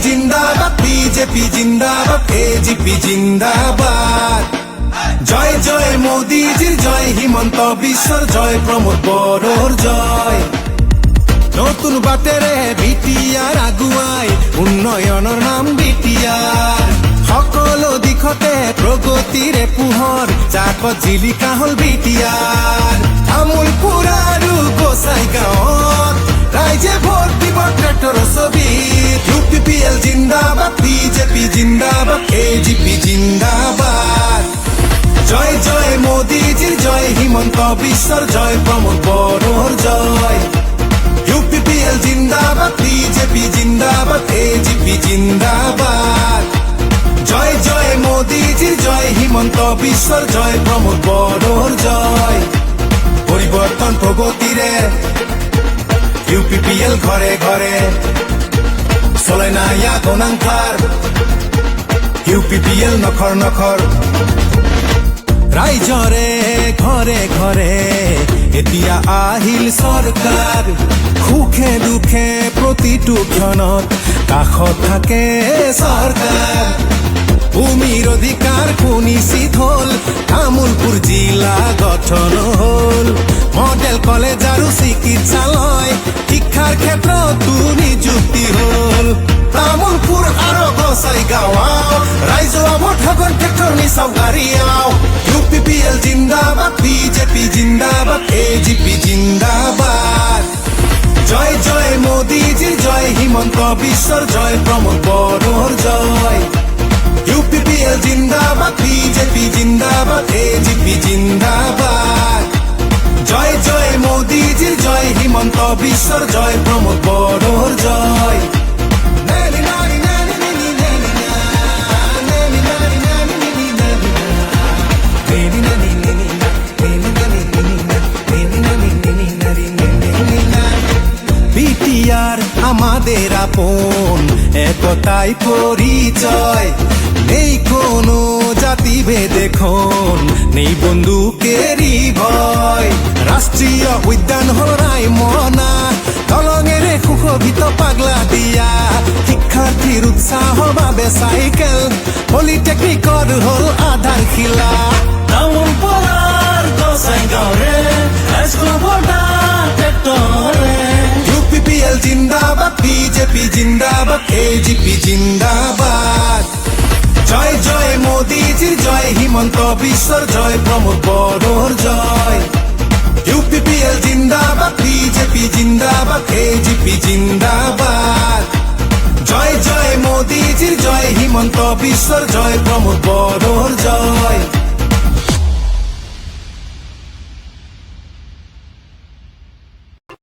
জিন্দাবাদ, বিজেপি জিন্দাবাদ, এজিপি জিন্দাবাদ। জয় জয় মোদীজির জয়, হিমন্ত বিশ্বর জয়, প্রমোদ বড়োর জয়। নতুন বাটেৰে বিটিআৰ আগুৱাই, উন্নয়নৰ নাম বিটিআৰ। সকলো দিশতে প্ৰগতিৰে পোহৰ, জাকত জিলিকা হল বিটিআৰ। তামোলপুৰ আৰু গোসাইগাঁৱত ৰাইজে ভোট দিব ট্ৰেক্টৰৰ ছবিত। UPPL জিন্দাবাদ, বিজেপি জিন্দাবাদ, এজিপি জিন্দাবাদ। জয় জয় মোদীজিৰ জয়, হিমন্ত বিশ্বর জয়, প্রমোদ বড়োর জয়। UPPL জিন্দাবাদ, বিজেপি জিন্দাবাদ, এজিপি জিন্দাবাদ। জয় জয় মোদীজির জয়, হিমন্ত বিশ্বর জয়, প্রমোদ বড়োর জয়। পরিবর্তন প্রগতিরে UPPL ঘরে ঘরে, চলে না ইয়া গণাংখাৰ UPPL নখৰ নখৰ। ৰাইজৰে ঘৰে ঘৰে এতিয়া আহিল চৰকাৰ, সুখে দুখে প্ৰতিটো ক্ষণত কাষত থাকে চৰকাৰ। ভূমিৰ অধিকাৰ সুনিশ্চিত হল, তামোলপুৰ জিলা গঠন হল। মডেল কলেজ আৰু চিকিৎসালয়, শিক্ষাৰ ক্ষেত্ৰতো নিযুক্তি হল। তামোলপুৰ আৰু গোসাইগাঁও ৰাইজৰ ভোট হগন ট্ৰেক্টৰ নিচাও গাড়ীয়াও। UPPL জিন্দাবাদ, বিজেপি জিন্দাবাদ, এজিপি জিন্দাবাদ। জয় জয় মোদীজির জয়, হিমন্ত বিশ্বর জয়, প্রমোদ বড়োর জয়। UPPL জিন্দাবাদ, বিজেপি জিন্দাবাদ, এজিপি জিন্দাবাদ। জয় জয় মোদীজির জয়, হিমন্ত বিশ্বর জয়, প্রমোদ বড়োর জয়। বিটিআর আমাদের আপন, একতাই পরিচয়। নেই কোনো জাতি ভেদে খন, নেই বন্দুকেরই ভয়। রাষ্ট্রীয় উদ্যান হল রায়মনা, দলঙেৰে সুশোভিত পাগলা দিয়া। শিক্ষাৰ্থীৰ উৎসাহৰ বাবে চাইকেল, পলিটেকনিকৰ হল আধাৰশিলা। তামোলপুৰৰ গোসাইগাঁৱৰে হাইস্কুল ভৰ্তা ট্ৰেক্টৰে। UPPL জিন্দাবাদ, বিজেপি জিন্দাবাদ, এজিপি জিন্দাবাদ। জয় জয় মোদীজির জয়, হিমন্ত বিশ্বর জয়, প্রমোদ বড়োর জয়। UPPL জিন্দাবাদ, বিজেপি জিন্দাবাদ, এজিপি জিন্দাবাদ। জয় জয় মোদীজির জয়, হিমন্ত বিশ্বর জয়, প্রমোদ বড়োর